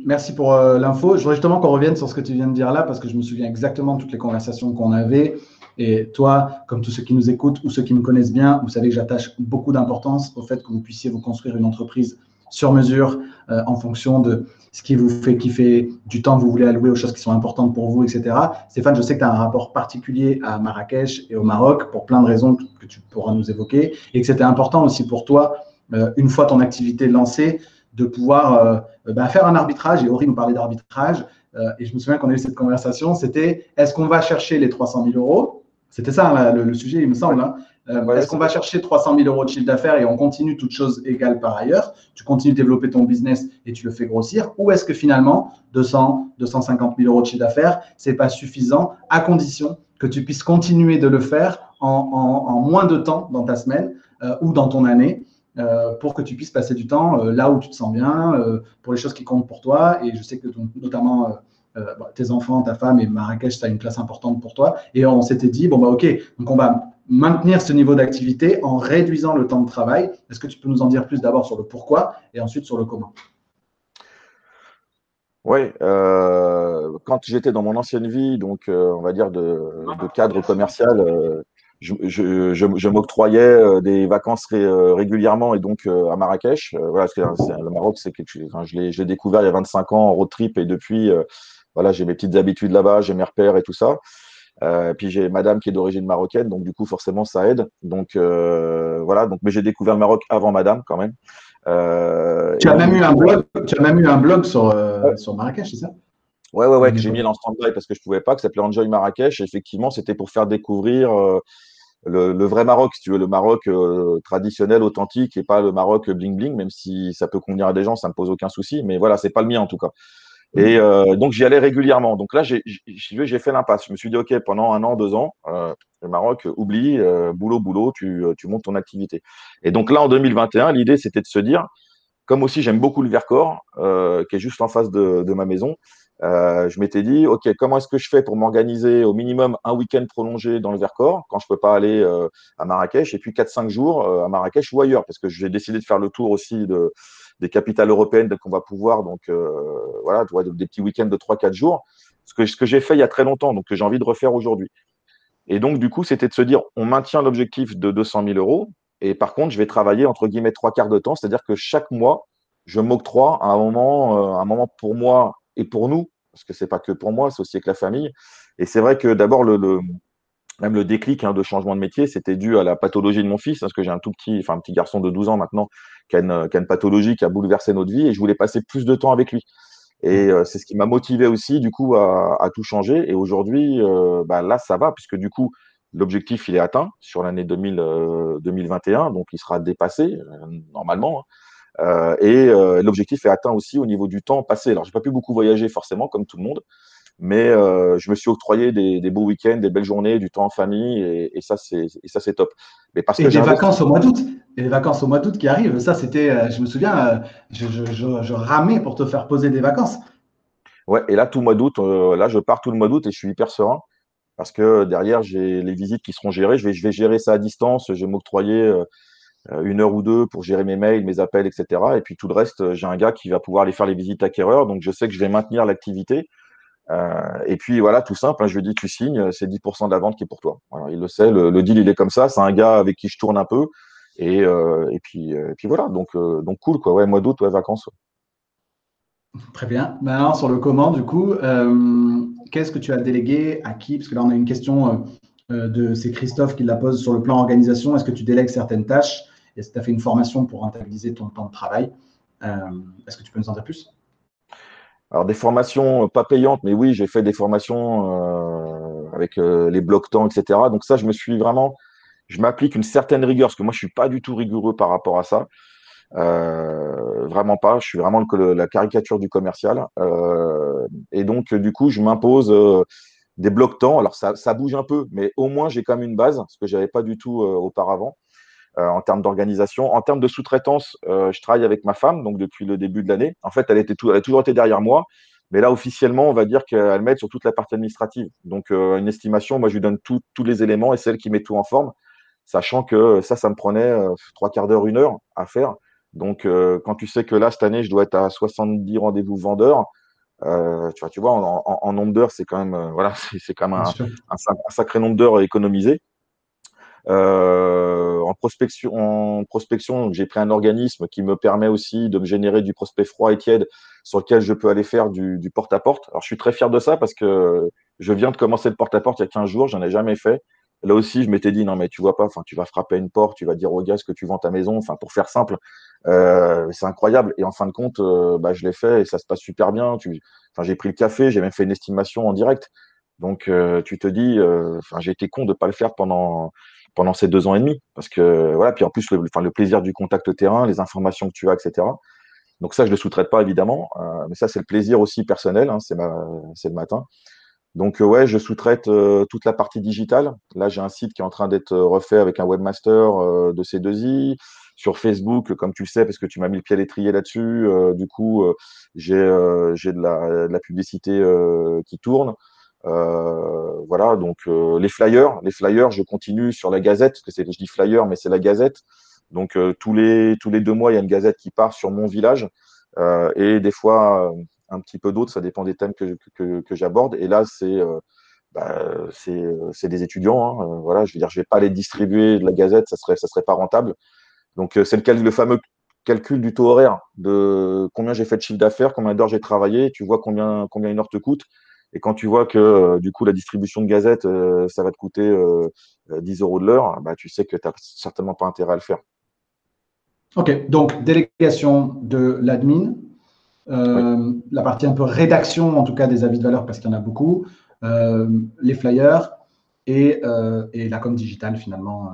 Merci pour l'info. Je voudrais justement qu'on revienne sur ce que tu viens de dire là, parce que je me souviens exactement de toutes les conversations qu'on avait. Et toi, comme tous ceux qui nous écoutent ou ceux qui me connaissent bien, vous savez que j'attache beaucoup d'importance au fait que vous puissiez vous construire une entreprise sur mesure en fonction de ce qui vous fait kiffer, du temps que vous voulez allouer aux choses qui sont importantes pour vous, etc. Stéphane, je sais que tu as un rapport particulier à Marrakech et au Maroc pour plein de raisons que tu pourras nous évoquer, et que c'était important aussi pour toi, une fois ton activité lancée, de pouvoir faire un arbitrage. Et Ori nous parlait d'arbitrage. Et je me souviens qu'on a eu cette conversation. C'était, est-ce qu'on va chercher les 300 000 euros? C'était ça, hein, le sujet, il me semble. Hein. Est-ce qu'on va chercher 300 000 euros de chiffre d'affaires et on continue toutes choses égales par ailleurs? Tu continues de développer ton business et tu le fais grossir? Ou est-ce que finalement, 200, 250 000 euros de chiffre d'affaires, ce n'est pas suffisant à condition que tu puisses continuer de le faire en moins de temps dans ta semaine ou dans ton année? Pour que tu puisses passer du temps là où tu te sens bien, pour les choses qui comptent pour toi. Et je sais que notamment tes enfants, ta femme et Marrakech, ça a une place importante pour toi. Et on s'était dit, OK, donc on va maintenir ce niveau d'activité en réduisant le temps de travail. Est-ce que tu peux nous en dire plus d'abord sur le pourquoi et ensuite sur le comment? Oui, quand j'étais dans mon ancienne vie, donc on va dire de cadre commercial, je m'octroyais des vacances régulièrement et donc à Marrakech. Voilà, parce que le Maroc, c'est quelque chose. Enfin, je l'ai découvert il y a 25 ans en road trip et depuis, voilà, j'ai mes petites habitudes là-bas, j'ai mes repères et tout ça. Puis j'ai madame qui est d'origine marocaine, donc du coup forcément ça aide. Donc voilà, mais j'ai découvert le Maroc avant madame quand même. Tu as même eu un blog, tu as même eu un blog Ouais, sur Marrakech, c'est ça? À ouais, une que j'ai mis époque. en stand-by parce que je pouvais pas, que ça s'appelait Enjoy Marrakech. Et effectivement, c'était pour faire découvrir le vrai Maroc, si tu veux, le Maroc traditionnel, authentique, et pas le Maroc bling-bling, même si ça peut convenir à des gens, ça me pose aucun souci. Mais voilà, c'est pas le mien en tout cas. Et donc j'y allais régulièrement. Donc là, j'ai fait l'impasse. Je me suis dit, OK, pendant un an, 2 ans, le Maroc, oublie, boulot, tu montes ton activité. Et donc là, en 2021, l'idée, c'était de se dire, comme aussi j'aime beaucoup le Vercors, qui est juste en face de ma maison, je m'étais dit, OK, comment est-ce que je fais pour m'organiser au minimum un week-end prolongé dans le Vercors, quand je ne peux pas aller à Marrakech, et puis 4-5 jours à Marrakech ou ailleurs, parce que j'ai décidé de faire le tour aussi des capitales européennes qu'on va pouvoir, donc voilà, des petits week-ends de 3-4 jours, ce que j'ai fait il y a très longtemps, donc que j'ai envie de refaire aujourd'hui. Et donc, du coup, c'était de se dire, on maintient l'objectif de 200 000 euros. Et par contre, je vais travailler entre guillemets trois quarts de temps, c'est-à-dire que chaque mois, je m'octroie un moment pour moi et pour nous, parce que c'est pas que pour moi, c'est aussi avec la famille. Et c'est vrai que d'abord, même le déclic de changement de métier, c'était dû à la pathologie de mon fils, parce que j'ai un un petit garçon de 12 ans maintenant, qui a une pathologie qui a bouleversé notre vie, et je voulais passer plus de temps avec lui. Et c'est ce qui m'a motivé aussi, du coup, à tout changer. Et aujourd'hui, là, ça va, puisque du coup, l'objectif, il est atteint sur l'année 2021, donc il sera dépassé, normalement. Hein. L'objectif est atteint aussi au niveau du temps passé. Alors, j'ai pas pu beaucoup voyager, forcément, comme tout le monde, mais je me suis octroyé des beaux week-ends, des belles journées, du temps en famille, et ça, c'est top. Mais parce Et que j'ai des investi. vacances au mois d'août. Et les vacances au mois d'août qui arrivent. Ça, c'était, je me souviens, je ramais pour te faire poser des vacances. Ouais, et là, tout le mois d'août, là, je pars tout le mois d'août et je suis hyper serein. Parce que derrière, j'ai les visites qui seront gérées. Je vais gérer ça à distance. Je vais m'octroyer 1 heure ou 2 pour gérer mes mails, mes appels, etc. Et puis tout le reste, j'ai un gars qui va pouvoir aller faire les visites acquéreurs. Donc je sais que je vais maintenir l'activité. Et puis voilà, tout simple, hein, je lui dis, tu signes, c'est 10% de la vente qui est pour toi. Voilà, il le sait, le deal, il est comme ça. C'est un gars avec qui je tourne un peu. Et puis voilà, donc cool, quoi. Ouais, mois d'août, ouais, vacances. Très bien. Maintenant, sur le comment, du coup, qu'est-ce que tu as délégué à qui? Parce que là, on a une question c'est Christophe qui la pose sur le plan organisation. Est-ce que tu délègues certaines tâches? Est-ce que tu as fait une formation pour rentabiliser ton temps de travail? Est-ce que tu peux nous en dire plus? Alors, des formations pas payantes, mais oui, j'ai fait des formations avec les blocs-temps, etc. Donc ça, je m'applique une certaine rigueur, parce que moi, je suis pas du tout rigoureux par rapport à ça. Vraiment pas. Je suis vraiment la caricature du commercial. Et donc, du coup, je m'impose des blocs-temps. Alors, ça bouge un peu, mais au moins, j'ai quand même une base, ce que j'avais pas du tout auparavant. En termes d'organisation. En termes de sous-traitance, je travaille avec ma femme, donc depuis le début de l'année. En fait, elle a toujours été derrière moi, mais là, officiellement, on va dire qu'elle m'aide sur toute la partie administrative. Donc, une estimation, moi, je lui donne tous les éléments et c'est elle qui met tout en forme, sachant que ça me prenait 3/4 d'heure, 1 heure à faire. Donc, quand tu sais que là, cette année, je dois être à 70 rendez-vous vendeurs, tu vois en nombre d'heures, c'est quand même, voilà, c'est quand même Bien sûr. un sacré nombre d'heures économisées. En prospection, j'ai pris un organisme qui me permet aussi de me générer du prospect froid et tiède sur lequel je peux aller faire du porte-à-porte. Alors, je suis très fier de ça parce que je viens de commencer le porte-à-porte il y a 15 jours, j'en ai jamais fait. Là aussi, je m'étais dit, non, mais tu vois pas, tu vas frapper à une porte, tu vas dire au gars ce que tu vends ta maison, pour faire simple, c'est incroyable. Et en fin de compte, je l'ai fait et ça se passe super bien. J'ai pris le café, j'ai même fait une estimation en direct. Donc, tu te dis, j'ai été con de ne pas le faire pendant ces 2 ans et demi. Parce que, voilà, puis en plus, le plaisir du contact terrain, les informations que tu as, etc. Donc ça, je ne le sous-traite pas, évidemment. Mais ça, c'est le plaisir aussi personnel, hein, c'est le matin. Donc, ouais, je sous-traite toute la partie digitale. Là, j'ai un site qui est en train d'être refait avec un webmaster de C2I. Sur Facebook, comme tu le sais, parce que tu m'as mis le pied à l'étrier là-dessus, du coup, j'ai de la publicité qui tourne. Voilà, donc les flyers, je continue sur la Gazette, parce que je dis flyer, mais c'est la Gazette. Donc tous les 2 mois, il y a une Gazette qui part sur mon village, et des fois un petit peu d'autres, ça dépend des thèmes que j'aborde. Et là, c'est des étudiants, hein, voilà, je veux dire, je vais pas les distribuer de la Gazette, ça serait pas rentable. Donc c'est le fameux calcul du taux horaire de combien j'ai fait de chiffre d'affaires, combien d'heures j'ai travaillé, tu vois combien une heure te coûte. Et quand tu vois que du coup la distribution de Gazette, ça va te coûter 10 euros de l'heure, tu sais que tu n'as certainement pas intérêt à le faire. OK, donc délégation de l'admin, Oui, la partie un peu rédaction, en tout cas des avis de valeur, parce qu'il y en a beaucoup, les flyers et la com digitale, finalement,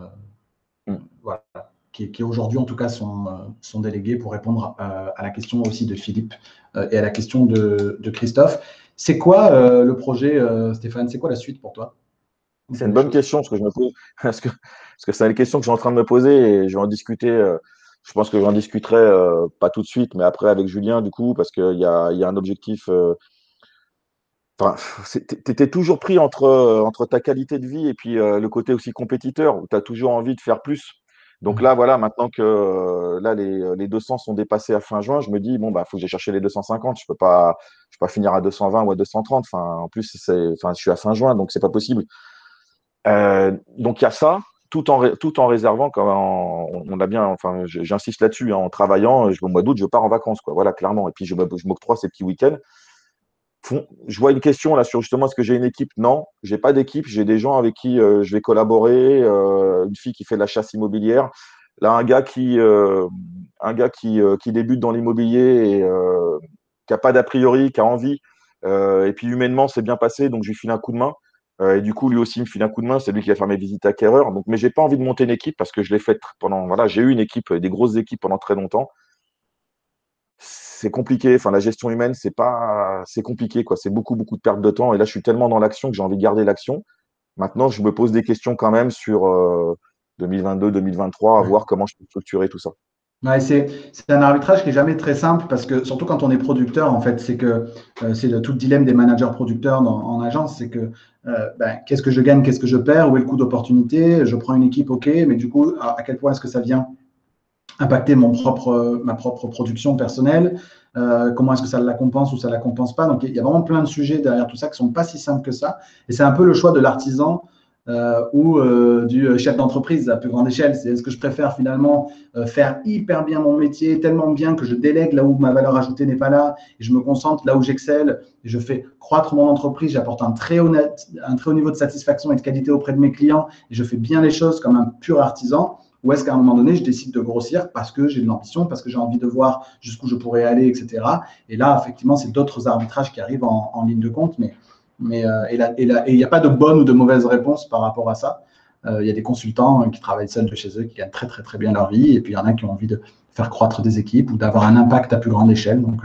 mm. voilà, qui aujourd'hui, en tout cas, sont délégués pour répondre à la question aussi de Philippe et à la question de Christophe. C'est quoi le projet, Stéphane? C'est quoi la suite pour toi au C'est niveau une des bonne choses? question parce que je me pose, parce que c'est une question que je suis en train de me poser et je vais en discuter. Je pense que j'en discuterai pas tout de suite, mais après avec Julien, du coup, parce qu'il y a un objectif. Enfin, t'étais toujours pris entre ta qualité de vie et puis le côté aussi compétiteur, où tu as toujours envie de faire plus. Donc là, voilà, maintenant que là, les 200 sont dépassés à fin juin, je me dis, bon, faut que j'aille chercher les 250. Je peux pas finir à 220 ou à 230. En plus, je suis à fin juin, donc c'est pas possible. Donc il y a ça, tout en réservant, on a bien, j'insiste là-dessus, hein, en travaillant, au mois d'août, je pars en vacances, quoi, voilà, clairement. Et puis je m'octroie ces petits week-ends. Je vois une question là sur justement est-ce que j'ai une équipe? Non, j'ai pas d'équipe. J'ai des gens avec qui je vais collaborer. Une fille qui fait de la chasse immobilière. Là, un gars qui débute dans l'immobilier et qui a pas d'a priori, qui a envie. Et puis humainement, c'est bien passé, donc je lui file un coup de main. Et du coup, lui aussi me file un coup de main. C'est lui qui va faire mes visites acquéreurs. Donc, mais j'ai pas envie de monter une équipe parce que je l'ai fait pendant. Voilà, j'ai eu une équipe, des grosses équipes pendant très longtemps. C'est compliqué. La gestion humaine, c'est compliqué, quoi. C'est beaucoup, beaucoup de perte de temps. Et là, je suis tellement dans l'action que j'ai envie de garder l'action. Maintenant, je me pose des questions quand même sur 2022, 2023, à Ouais. voir comment je peux structurer tout ça. Ouais, c'est un arbitrage qui n'est jamais très simple parce que, surtout quand on est producteur, en fait, c'est que c'est tout le dilemme des managers producteurs en agence, c'est que qu'est-ce que je gagne, qu'est-ce que je perds, où est le coût d'opportunité, je prends une équipe, ok, mais du coup, à quel point est-ce que ça vient impacter ma propre production personnelle, comment est-ce que ça la compense ou ça la compense pas. Donc, il y a vraiment plein de sujets derrière tout ça qui ne sont pas si simples que ça. Et c'est un peu le choix de l'artisan ou du chef d'entreprise à plus grande échelle. C'est est-ce que je préfère finalement faire hyper bien mon métier, tellement bien que je délègue là où ma valeur ajoutée n'est pas là et je me concentre là où j'excelle et je fais croître mon entreprise, j'apporte un très haut niveau de satisfaction et de qualité auprès de mes clients et je fais bien les choses comme un pur artisan. Ou est-ce qu'à un moment donné, je décide de grossir parce que j'ai de l'ambition, parce que j'ai envie de voir jusqu'où je pourrais aller, etc. Et là, effectivement, c'est d'autres arbitrages qui arrivent en ligne de compte. Mais il n'y a pas de bonne ou de mauvaise réponse par rapport à ça. Il y a des consultants qui travaillent seuls de chez eux, qui gagnent très, très, très bien leur vie. Et puis, il y en a qui ont envie de faire croître des équipes ou d'avoir un impact à plus grande échelle. Donc,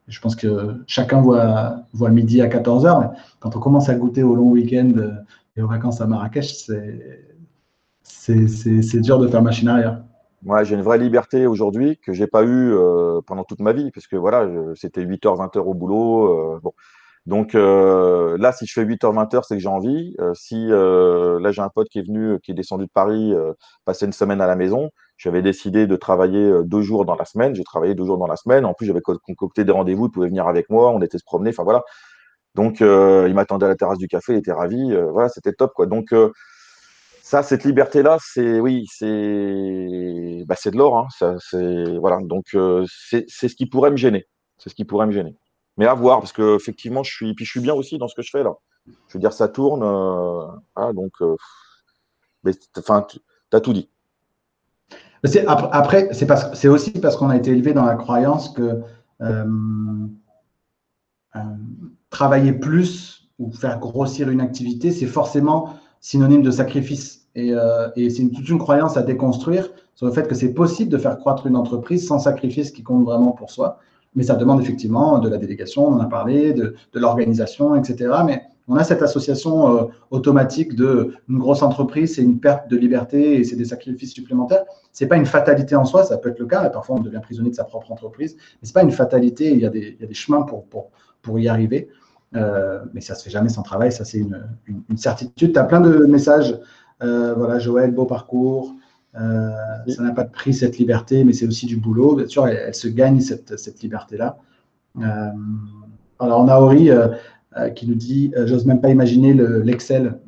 je pense que chacun voit le midi à 14 heures. Mais quand on commence à goûter au long week-end et aux vacances à Marrakech, c'est dur de faire machine arrière. Moi, j'ai une vraie liberté aujourd'hui que j'ai pas eue pendant toute ma vie, parce que voilà, c'était 8h, 20h au boulot. Bon. Donc là, si je fais 8h, 20h, c'est que j'ai envie. Si là, j'ai un pote qui est venu, qui est descendu de Paris, passer une semaine à la maison, j'avais décidé de travailler 2 jours dans la semaine. J'ai travaillé 2 jours dans la semaine. En plus, j'avais concocté des rendez-vous, il pouvait venir avec moi, on était se promener, enfin voilà. Donc, il m'attendait à la terrasse du café, il était ravi. Voilà, c'était top, quoi. Donc, ça, cette liberté-là, c'est oui, c'est de l'or. Hein, ça, voilà. Donc, c'est ce qui pourrait me gêner. C'est ce qui pourrait me gêner. Mais à voir, parce que effectivement, je suis bien aussi dans ce que je fais là. Je veux dire, ça tourne. Voilà, donc, mais enfin, tu as tout dit. Après, c'est aussi parce qu'on a été élevé dans la croyance que euh, euh, travailler plus ou faire grossir une activité, c'est forcément synonyme de sacrifice. Et c'est toute une croyance à déconstruire sur le fait que c'est possible de faire croître une entreprise sans sacrifier ce qui compte vraiment pour soi. Mais ça demande effectivement de la délégation, on en a parlé, de l'organisation, etc. Mais on a cette association automatique de une grosse entreprise, c'est une perte de liberté et c'est des sacrifices supplémentaires. Ce n'est pas une fatalité en soi, ça peut être le cas, et parfois on devient prisonnier de sa propre entreprise, mais ce n'est pas une fatalité, il y a des chemins pour y arriver. Mais ça ne se fait jamais sans travail, ça c'est une certitude. Tu as plein de messages. Voilà, Joël, beau parcours. Ça n'a pas de prix cette liberté, mais c'est aussi du boulot. Bien sûr, elle se gagne cette liberté-là. Alors, on a Ori qui nous dit j'ose même pas imaginer le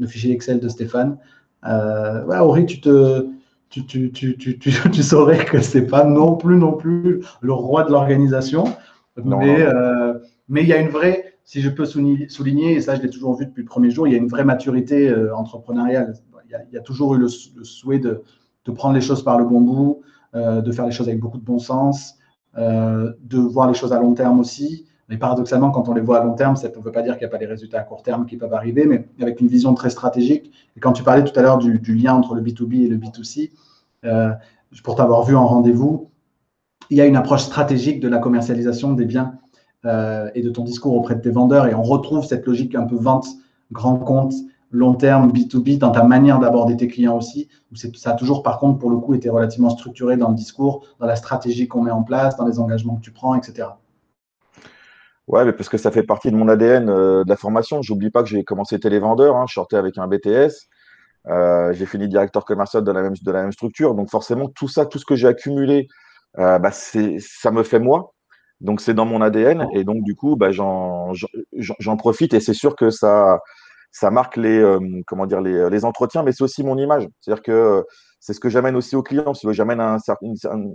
fichier Excel de Stéphane. Ouais, Ori, tu saurais que c'est pas non plus le roi de l'organisation. Mais il y a une vraie, si je peux souligner, et ça je l'ai toujours vu depuis le premier jour, il y a une vraie maturité entrepreneuriale. Il y a toujours eu le souhait de prendre les choses par le bon bout, de faire les choses avec beaucoup de bon sens, de voir les choses à long terme aussi. Mais paradoxalement, quand on les voit à long terme, ça ne veut pas dire qu'il n'y a pas des résultats à court terme qui peuvent arriver, mais avec une vision très stratégique. Et quand tu parlais tout à l'heure du lien entre le B2B et le B2C, pour t'avoir vu en rendez-vous, il y a une approche stratégique de la commercialisation des biens et de ton discours auprès de tes vendeurs. Et on retrouve cette logique un peu vente, grand compte, long terme, B2B, dans ta manière d'aborder tes clients aussi, où ça a toujours, par contre, pour le coup, été relativement structuré dans le discours, dans la stratégie qu'on met en place, dans les engagements que tu prends, etc. Ouais, mais parce que ça fait partie de mon ADN de la formation. J'oublie pas que j'ai commencé télévendeur. Hein, je sortais avec un BTS. J'ai fini directeur commercial de la même structure. Donc forcément, tout ça, tout ce que j'ai accumulé, ça me fait moi. Donc c'est dans mon ADN. Et donc du coup, j'en profite. Et c'est sûr que ça marque comment dire, les entretiens, mais c'est aussi mon image. C'est-à-dire que c'est ce que j'amène aussi aux clients. J'amène une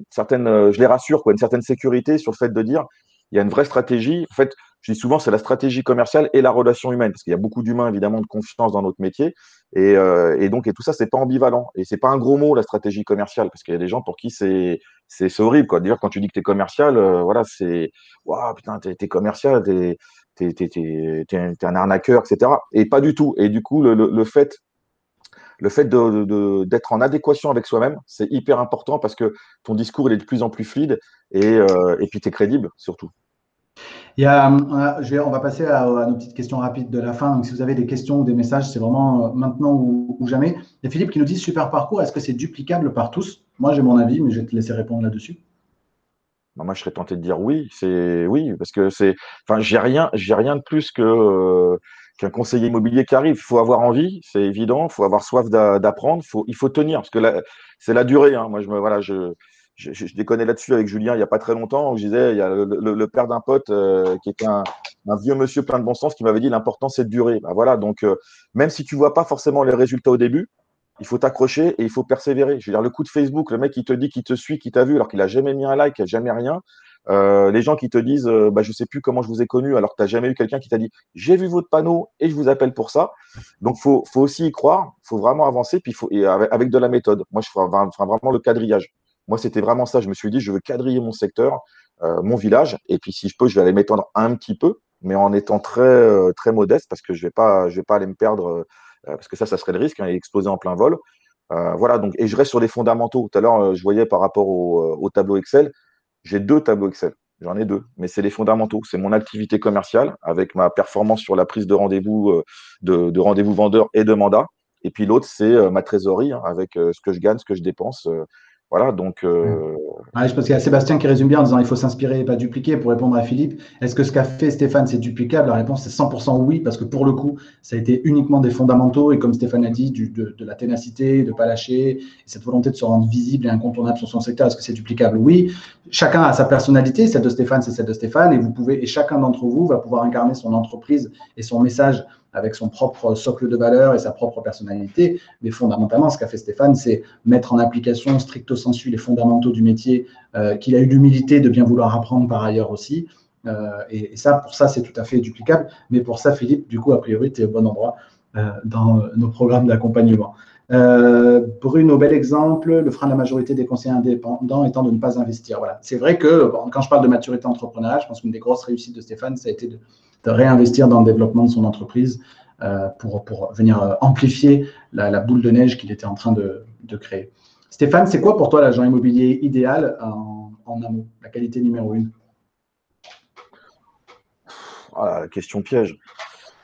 certaine, je les rassure, quoi, une certaine sécurité sur le fait de dire, il y a une vraie stratégie. En fait, je dis souvent, c'est la stratégie commerciale et la relation humaine, parce qu'il y a beaucoup d'humains, évidemment, de confiance dans notre métier. Et donc, tout ça, c'est pas ambivalent. Et c'est pas un gros mot, la stratégie commerciale, parce qu'il y a des gens pour qui c'est horrible, quoi. D'ailleurs, quand tu dis que tu es commercial, voilà, c'est, waouh, putain, t'es commercial, t'es un arnaqueur, etc. Et pas du tout. Et du coup, le fait d'être en adéquation avec soi-même, c'est hyper important parce que ton discours il est de plus en plus fluide et puis tu es crédible surtout. On va passer à nos petites questions rapides de la fin. Donc, si vous avez des questions ou des messages, c'est vraiment maintenant ou jamais. Il y a Philippe qui nous dit super parcours, est-ce que c'est duplicable par tous? Moi, j'ai mon avis, mais je vais te laisser répondre là-dessus. Moi, je serais tenté de dire oui, c'est oui, parce que enfin, j'ai rien de plus qu'un conseiller immobilier qui arrive. Il faut avoir envie, c'est évident. Il faut avoir soif d'apprendre. Il faut tenir, parce que c'est la durée. Hein. Moi, je déconnais là-dessus avec Julien il n'y a pas très longtemps, où je disais, il y a le père d'un pote qui était un vieux monsieur plein de bon sens qui m'avait dit l'important c'est de durer. Bah, voilà, donc même si tu ne vois pas forcément les résultats au début, il faut t'accrocher et il faut persévérer. Je veux dire, le coup de Facebook, le mec qui te dit qu'il te suit, qui t'a vu alors qu'il n'a jamais mis un like, jamais rien. Les gens qui te disent bah, je ne sais plus comment je vous ai connu alors que tu n'as jamais eu quelqu'un qui t'a dit j'ai vu votre panneau et je vous appelle pour ça. Donc, faut aussi y croire, il faut vraiment avancer, puis et avec de la méthode. Moi, je ferai vraiment le quadrillage. Moi, c'était vraiment ça. Je me suis dit, je veux quadriller mon secteur, mon village, et puis si je peux, je vais aller m'étendre un petit peu, mais en étant très modeste, parce que je vais pas aller me perdre, parce que ça serait le risque, hein, et exploser en plein vol. Voilà, donc, et je reste sur les fondamentaux. Tout à l'heure, je voyais par rapport au tableau Excel, j'ai 2 tableaux Excel. J'en ai 2, mais c'est les fondamentaux. C'est mon activité commerciale avec ma performance sur la prise de rendez-vous, de rendez-vous vendeur et de mandat. Et puis l'autre, c'est ma trésorerie, hein, avec ce que je gagne, ce que je dépense. Voilà, donc. Ouais, je pense qu'il y a Sébastien qui résume bien en disant il faut s'inspirer et pas dupliquer. Pour répondre à Philippe, est-ce que ce qu'a fait Stéphane, c'est duplicable? La réponse est 100% oui, parce que pour le coup, ça a été uniquement des fondamentaux et comme Stéphane a dit, de la ténacité, de ne pas lâcher, et cette volonté de se rendre visible et incontournable sur son secteur. Est-ce que c'est duplicable? Oui. Chacun a sa personnalité, celle de Stéphane, c'est celle de Stéphane, et vous pouvez, et chacun d'entre vous va pouvoir incarner son entreprise et son message avec son propre socle de valeur et sa propre personnalité. Mais fondamentalement, ce qu'a fait Stéphane, c'est mettre en application stricto sensu les fondamentaux du métier, qu'il a eu l'humilité de bien vouloir apprendre par ailleurs aussi. Et ça, pour ça, c'est tout à fait duplicable. Mais pour ça, Philippe, du coup, a priori, tu es au bon endroit dans nos programmes d'accompagnement. Bruno, bel exemple, le frein de la majorité des conseillers indépendants étant de ne pas investir. Voilà. C'est vrai que quand je parle de maturité entrepreneuriale, je pense qu'une des grosses réussites de Stéphane, ça a été de réinvestir dans le développement de son entreprise pour venir amplifier la boule de neige qu'il était en train de créer. Stéphane, c'est quoi pour toi l'agent immobilier idéal en amont, la qualité numéro 1? Ah, question piège.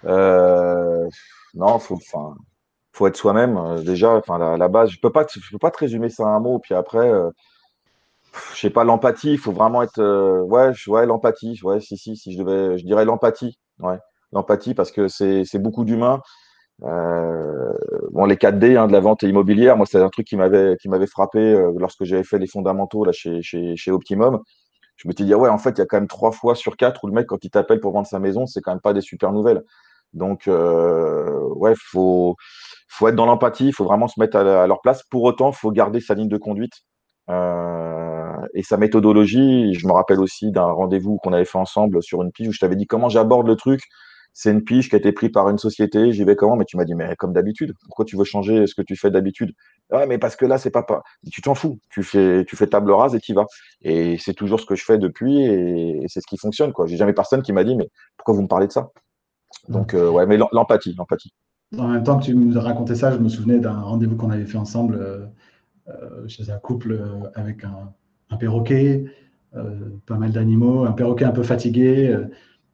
Non, faut être soi-même déjà. Enfin, la base, je peux pas te résumer ça à un mot. Puis après, je sais pas, l'empathie. Il faut vraiment être. Ouais, l'empathie. Ouais, si je dirais l'empathie. Ouais, l'empathie parce que c'est beaucoup d'humains. Bon, les 4D, hein, de la vente immobilière, moi, c'est un truc qui m'avait frappé lorsque j'avais fait les fondamentaux là chez Optimum. Je me suis dit, ah ouais, en fait, il y a quand même 3 fois sur 4 où le mec, quand il t'appelle pour vendre sa maison, c'est quand même pas des super nouvelles. Donc, ouais, faut être dans l'empathie, il faut vraiment se mettre à leur place. Pour autant, il faut garder sa ligne de conduite et sa méthodologie. Je me rappelle aussi d'un rendez-vous qu'on avait fait ensemble sur une pige où je t'avais dit comment j'aborde le truc. C'est une pige qui a été prise par une société. J'y vais comment? Mais tu m'as dit, mais comme d'habitude, pourquoi tu veux changer ce que tu fais d'habitude? Ouais, mais parce que là, c'est pas. Tu t'en fous. Tu fais table rase et tu y vas. Et c'est toujours ce que je fais depuis et c'est ce qui fonctionne, quoi. J'ai jamais personne qui m'a dit, mais pourquoi vous me parlez de ça? Donc, ouais, mais l'empathie, l'empathie. En même temps que tu nous as raconté ça, je me souvenais d'un rendez-vous qu'on avait fait ensemble chez un couple avec un perroquet, pas mal d'animaux, un perroquet un peu fatigué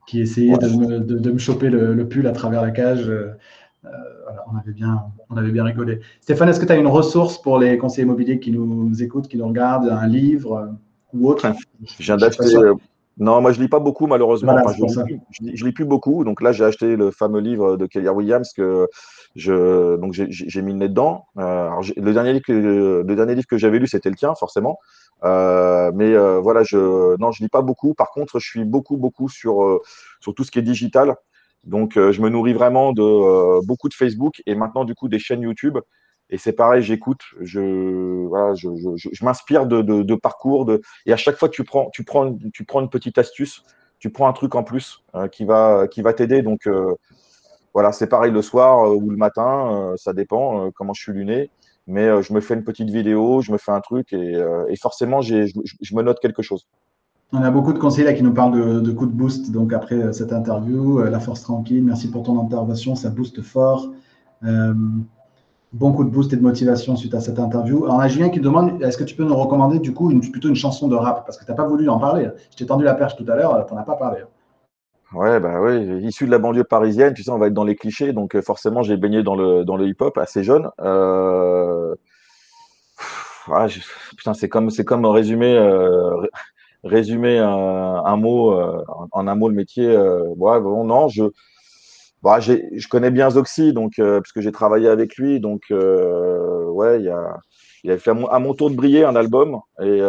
qui essayait Ouais. de me choper le pull à travers la cage. Voilà, on avait bien rigolé. Stéphane, est-ce que tu as une ressource pour les conseillers immobiliers qui nous écoutent, qui nous regardent, un livre ou autre? Je viens Je ne suis pas d'acheter. sûr. Non, moi je lis pas beaucoup malheureusement. Voilà, Enfin, c'est pour ça. je lis plus beaucoup. Donc là, j'ai acheté le fameux livre de Keller Williams que donc j'ai mis le nez dedans. Alors, le dernier livre que j'avais lu, c'était le tien, forcément. Mais voilà, non, je lis pas beaucoup. Par contre, je suis beaucoup sur tout ce qui est digital. Donc, je me nourris vraiment de beaucoup de Facebook et maintenant du coup des chaînes YouTube. Et c'est pareil, j'écoute, voilà, je m'inspire de parcours, et à chaque fois, tu prends une petite astuce, tu prends un truc en plus qui va t'aider. Donc, voilà, c'est pareil le soir ou le matin, ça dépend comment je suis luné. Mais je me fais une petite vidéo, je me fais un truc et forcément, je me note quelque chose. On a beaucoup de conseillers là qui nous parlent de coups de boost. Donc après cette interview, la force tranquille, merci pour ton intervention, ça booste fort. Euh, Bon coup de boost et de motivation suite à cette interview. Alors, on a Julien qui demande, est-ce que tu peux nous recommander du coup plutôt une chanson de rap? Parce que tu n'as pas voulu en parler. Je t'ai tendu la perche tout à l'heure, tu n'en as pas parlé. Ouais, bah oui, issu de la banlieue parisienne, tu sais, on va être dans les clichés, donc forcément, j'ai baigné dans le hip-hop assez jeune. Ouais, putain, c'est comme résumer un mot en un mot le métier. Ouais, bon, non, je connais bien Zoxy, donc parce que j'ai travaillé avec lui, donc ouais, il a fait à mon tour de briller un album. Et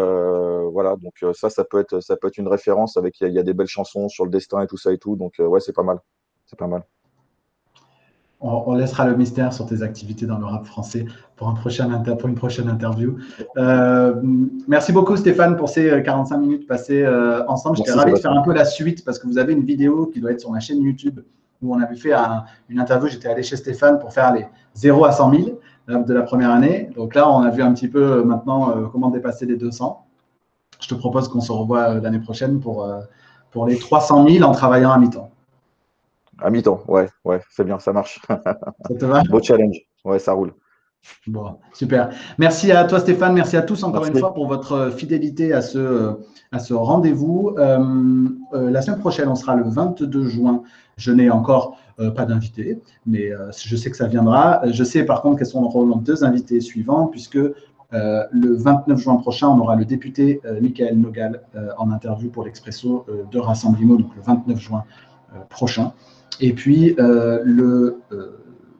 voilà, donc ça peut être une référence avec, il y a des belles chansons sur le destin et tout ça et tout. Donc ouais, c'est pas mal. C'est pas mal. On laissera le mystère sur tes activités dans le rap français pour une prochaine interview. Merci beaucoup Stéphane pour ces 45 minutes passées ensemble. J'étais Merci, ravi de faire Sébastien. un peu la suite parce que vous avez une vidéo qui doit être sur ma chaîne YouTube où on avait fait une interview. J'étais allé chez Stéphane pour faire les 0 à 100 000 de la première année. Donc là, on a vu un petit peu maintenant comment dépasser les 200. Je te propose qu'on se revoie l'année prochaine pour les 300 000 en travaillant à mi-temps. À mi-temps, ouais, c'est bien, ça marche. Ça te va? Beau challenge. Ouais, ça roule. Bon, super. Merci à toi Stéphane, merci à tous encore une Merci. fois pour votre fidélité à ce rendez-vous. La semaine prochaine, on sera le 22 juin. Je n'ai encore pas d'invité, mais je sais que ça viendra. Je sais par contre quels sont nos deux invités suivants, puisque le 29 juin prochain, on aura le député Michael Nogal en interview pour l'Expresso de Rassemblement, donc le 29 juin prochain. Et puis le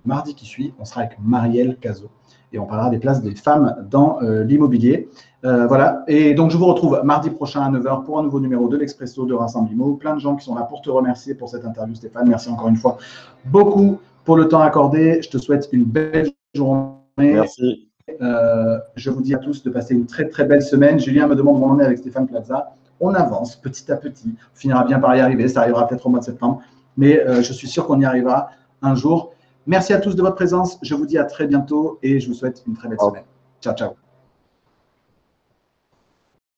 mardi qui suit, on sera avec Marielle Cazot et on parlera des places des femmes dans l'immobilier. Voilà. Et donc, je vous retrouve mardi prochain à 9 h pour un nouveau numéro de l'Expresso de Rassemblement. Plein de gens qui sont là pour te remercier pour cette interview, Stéphane. Merci encore une fois beaucoup pour le temps accordé. Je te souhaite une belle journée. Merci. Je vous dis à tous de passer une très, très belle semaine. Julien me demande où on en est avec Stéphane Plaza. On avance petit à petit. On finira bien par y arriver. Ça arrivera peut-être au mois de septembre. Mais je suis sûr qu'on y arrivera un jour. Merci à tous de votre présence. Je vous dis à très bientôt et je vous souhaite une très belle semaine. Ciao, ciao.